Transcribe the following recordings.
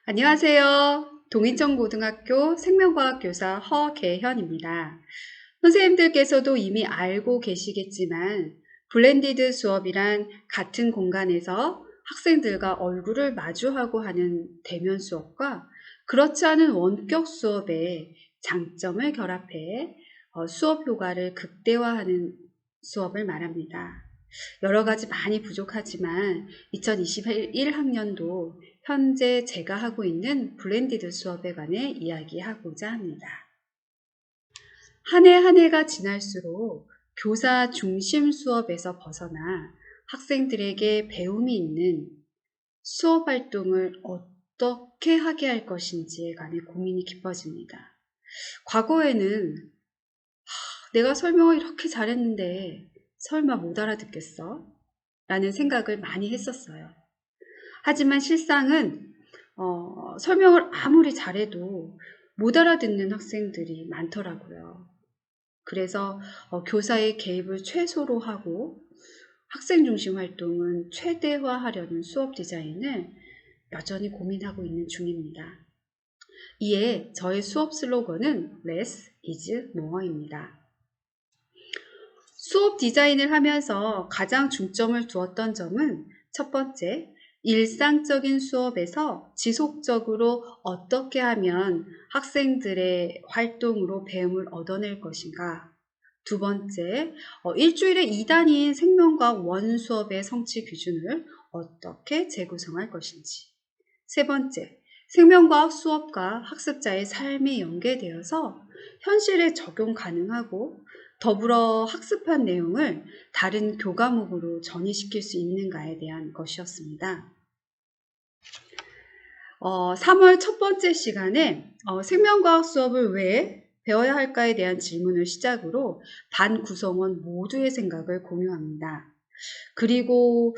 안녕하세요. 동인천고등학교 생명과학 교사 허계현입니다. 선생님들께서도 이미 알고 계시겠지만 블렌디드 수업이란 같은 공간에서 학생들과 얼굴을 마주하고 하는 대면 수업과 그렇지 않은 원격 수업의 장점을 결합해 수업 효과를 극대화하는 수업을 말합니다. 여러 가지 많이 부족하지만 2021학년도 현재 제가 하고 있는 블렌디드 수업에 관해 이야기하고자 합니다. 한 해 한 해가 지날수록 교사 중심 수업에서 벗어나 학생들에게 배움이 있는 수업 활동을 어떻게 하게 할 것인지에 관해 고민이 깊어집니다. 과거에는 내가 설명을 이렇게 잘했는데 설마 못 알아듣겠어? 라는 생각을 많이 했었어요. 하지만 실상은 설명을 아무리 잘해도 못 알아듣는 학생들이 많더라고요. 그래서 교사의 개입을 최소로 하고 학생 중심 활동은 최대화하려는 수업 디자인을 여전히 고민하고 있는 중입니다. 이에 저의 수업 슬로건은 Less is More입니다. 수업 디자인을 하면서 가장 중점을 두었던 점은 첫 번째, 일상적인 수업에서 지속적으로 어떻게 하면 학생들의 활동으로 배움을 얻어낼 것인가. 두 번째, 일주일에 2단위인 생명과학 원 수업의 성취 기준을 어떻게 재구성할 것인지. 세 번째, 생명과학 수업과 학습자의 삶에 연계되어서 현실에 적용 가능하고 더불어 학습한 내용을 다른 교과목으로 전이시킬 수 있는가에 대한 것이었습니다. 3월 첫 번째 시간에 생명과학 수업을 왜 배워야 할까에 대한 질문을 시작으로 반 구성원 모두의 생각을 공유합니다. 그리고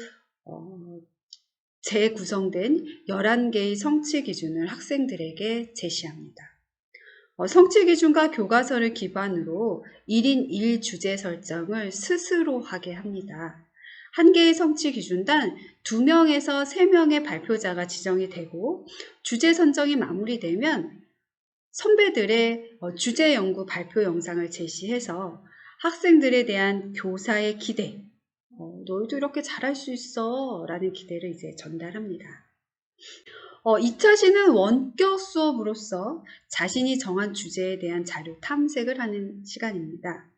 재구성된 11개의 성취 기준을 학생들에게 제시합니다. 성취 기준과 교과서를 기반으로 1인 1주제 설정을 스스로 하게 합니다. 한 개의 성취 기준당 2명에서 3명의 발표자가 지정이 되고 주제 선정이 마무리되면 선배들의 주제 연구 발표 영상을 제시해서 학생들에 대한 교사의 기대, 너희도 이렇게 잘할 수 있어 라는 기대를 이제 전달합니다. 2차 시는 원격 수업으로서 자신이 정한 주제에 대한 자료 탐색을 하는 시간입니다.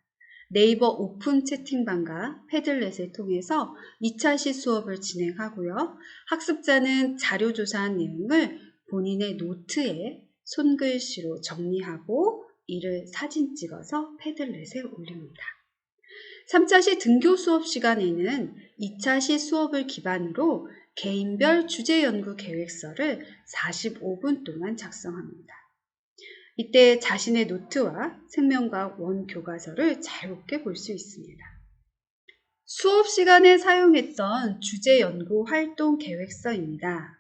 네이버 오픈 채팅방과 패들렛을 통해서 2차 시 수업을 진행하고요. 학습자는 자료 조사한 내용을 본인의 노트에 손글씨로 정리하고 이를 사진 찍어서 패들렛에 올립니다. 3차 시 등교 수업 시간에는 2차 시 수업을 기반으로 개인별 주제 연구 계획서를 45분 동안 작성합니다. 이때 자신의 노트와 생명과학 원 교과서를 자유롭게 볼 수 있습니다. 수업 시간에 사용했던 주제 연구 활동 계획서입니다.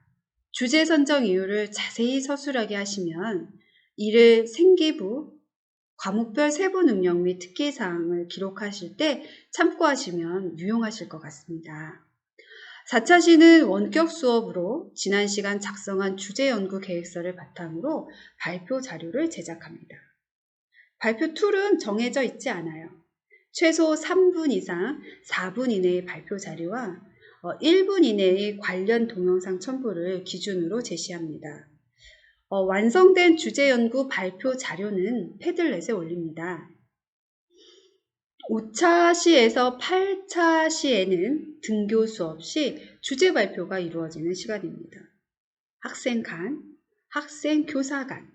주제 선정 이유를 자세히 서술하게 하시면 이를 생기부, 과목별 세부 능력 및 특기사항을 기록하실 때 참고하시면 유용하실 것 같습니다. 4차 시는 원격 수업으로 지난 시간 작성한 주제 연구 계획서를 바탕으로 발표 자료를 제작합니다. 발표 툴은 정해져 있지 않아요. 최소 3분 이상 4분 이내의 발표 자료와 1분 이내의 관련 동영상 첨부를 기준으로 제시합니다. 완성된 주제 연구 발표 자료는 패들렛에 올립니다. 5차 시에서 8차 시에는 등교 수업 시 주제 발표가 이루어지는 시간입니다. 학생 간, 학생 교사 간,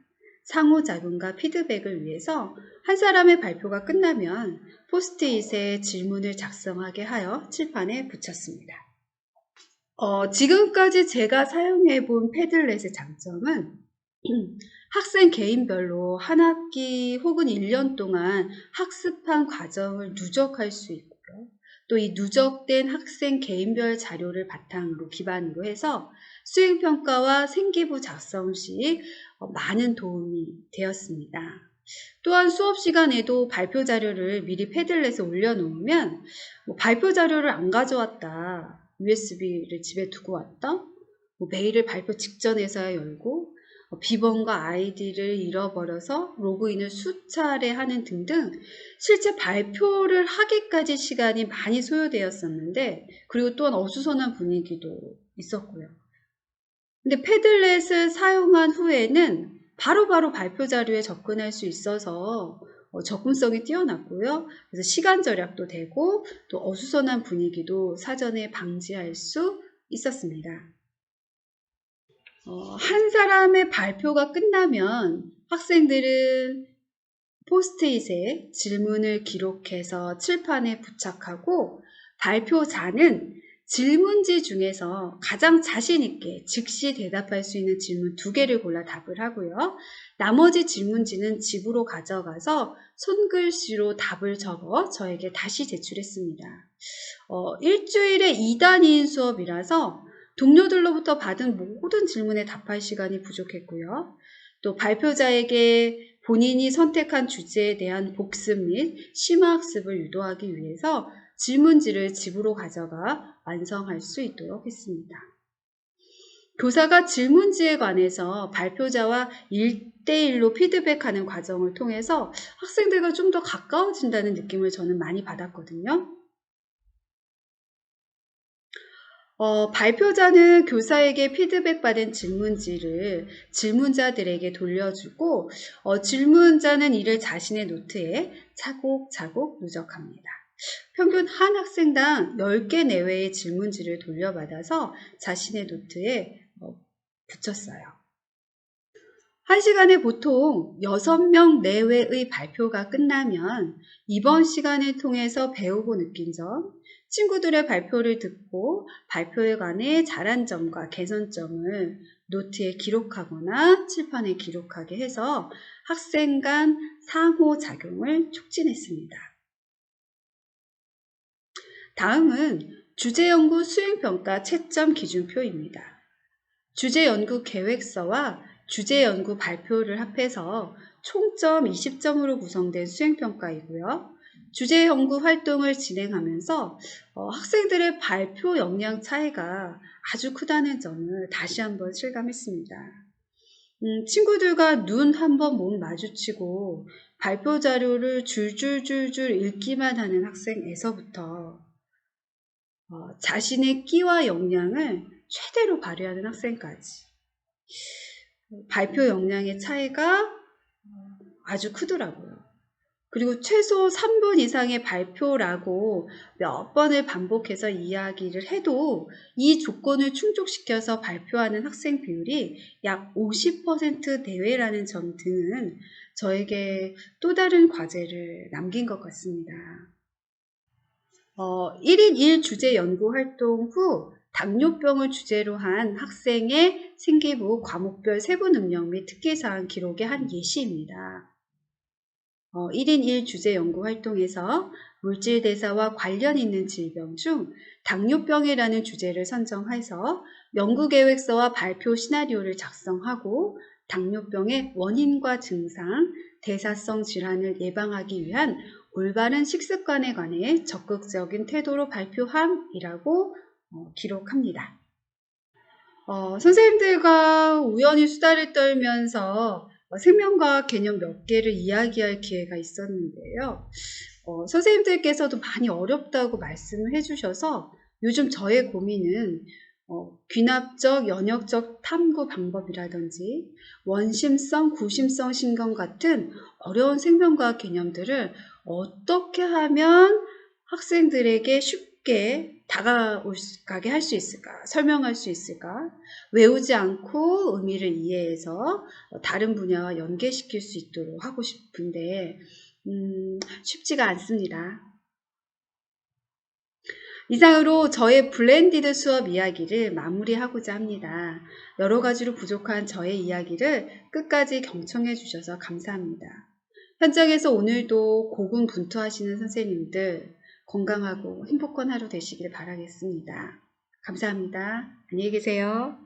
상호작용과 피드백을 위해서 한 사람의 발표가 끝나면 포스트잇에 질문을 작성하게 하여 칠판에 붙였습니다. 지금까지 제가 사용해 본 패들렛의 장점은 학생 개인별로 한 학기 혹은 1년 동안 학습한 과정을 누적할 수 있고요. 또 이 누적된 학생 개인별 자료를 바탕으로 기반으로 해서 수행평가와 생기부 작성 시 많은 도움이 되었습니다. 또한 수업 시간에도 발표 자료를 미리 패들렛에 올려놓으면 발표 자료를 안 가져왔다, USB를 집에 두고 왔다, 메일을 발표 직전에서야 열고 비번과 아이디를 잃어버려서 로그인을 수차례 하는 등등 실제 발표를 하기까지 시간이 많이 소요되었었는데, 그리고 또한 어수선한 분위기도 있었고요. 근데 패들렛을 사용한 후에는 바로바로 발표 자료에 접근할 수 있어서 접근성이 뛰어났고요. 그래서 시간 절약도 되고 또 어수선한 분위기도 사전에 방지할 수 있었습니다. 한 사람의 발표가 끝나면 학생들은 포스트잇에 질문을 기록해서 칠판에 부착하고, 발표자는 질문지 중에서 가장 자신 있게 즉시 대답할 수 있는 질문 2개를 골라 답을 하고요. 나머지 질문지는 집으로 가져가서 손글씨로 답을 적어 저에게 다시 제출했습니다. 일주일에 2단위인 수업이라서 동료들로부터 받은 모든 질문에 답할 시간이 부족했고요. 또 발표자에게 본인이 선택한 주제에 대한 복습 및 심화학습을 유도하기 위해서 질문지를 집으로 가져가 완성할 수 있도록 했습니다. 교사가 질문지에 관해서 발표자와 1대1로 피드백하는 과정을 통해서 학생들과 좀 더 가까워진다는 느낌을 저는 많이 받았거든요. 발표자는 교사에게 피드백받은 질문지를 질문자들에게 돌려주고, 질문자는 이를 자신의 노트에 차곡차곡 누적합니다. 평균 한 학생당 10개 내외의 질문지를 돌려받아서 자신의 노트에 붙였어요. 1시간에 보통 6명 내외의 발표가 끝나면 이번 시간을 통해서 배우고 느낀 점, 친구들의 발표를 듣고 발표에 관해 잘한 점과 개선점을 노트에 기록하거나 칠판에 기록하게 해서 학생 간 상호작용을 촉진했습니다. 다음은 주제연구 수행평가 채점 기준표입니다. 주제연구 계획서와 주제연구 발표를 합해서 총점 20점으로 구성된 수행평가이고요. 주제연구 활동을 진행하면서 학생들의 발표 역량 차이가 아주 크다는 점을 다시 한번 실감했습니다. 친구들과 눈 한번 못 마주치고 발표 자료를 줄줄줄줄 읽기만 하는 학생에서부터 자신의 끼와 역량을 최대로 발휘하는 학생까지 발표 역량의 차이가 아주 크더라고요. 그리고 최소 3분 이상의 발표라고 몇 번을 반복해서 이야기를 해도 이 조건을 충족시켜서 발표하는 학생 비율이 약 50% 내외라는 점 등은 저에게 또 다른 과제를 남긴 것 같습니다. 1인 1주제 연구 활동 후 당뇨병을 주제로 한 학생의 생기부 과목별 세부 능력 및 특기사항 기록의 한 예시입니다. 1인 1주제 연구 활동에서 물질대사와 관련 있는 질병 중 당뇨병이라는 주제를 선정해서 연구계획서와 발표 시나리오를 작성하고 당뇨병의 원인과 증상, 대사성 질환을 예방하기 위한 올바른 식습관에 관해 적극적인 태도로 발표함이라고 기록합니다. 선생님들과 우연히 수다를 떨면서 생명과학 개념 몇 개를 이야기할 기회가 있었는데요. 선생님들께서도 많이 어렵다고 말씀을 해주셔서 요즘 저의 고민은 귀납적, 연역적 탐구 방법이라든지 원심성, 구심성 신경 같은 어려운 생명과학 개념들을 어떻게 하면 학생들에게 쉽게 다가가게 할 수 있을까? 설명할 수 있을까? 외우지 않고 의미를 이해해서 다른 분야와 연계시킬 수 있도록 하고 싶은데 쉽지가 않습니다. 이상으로 저의 블렌디드 수업 이야기를 마무리하고자 합니다. 여러 가지로 부족한 저의 이야기를 끝까지 경청해 주셔서 감사합니다. 현장에서 오늘도 고군분투하시는 선생님들, 건강하고 행복한 하루 되시길 바라겠습니다. 감사합니다. 안녕히 계세요.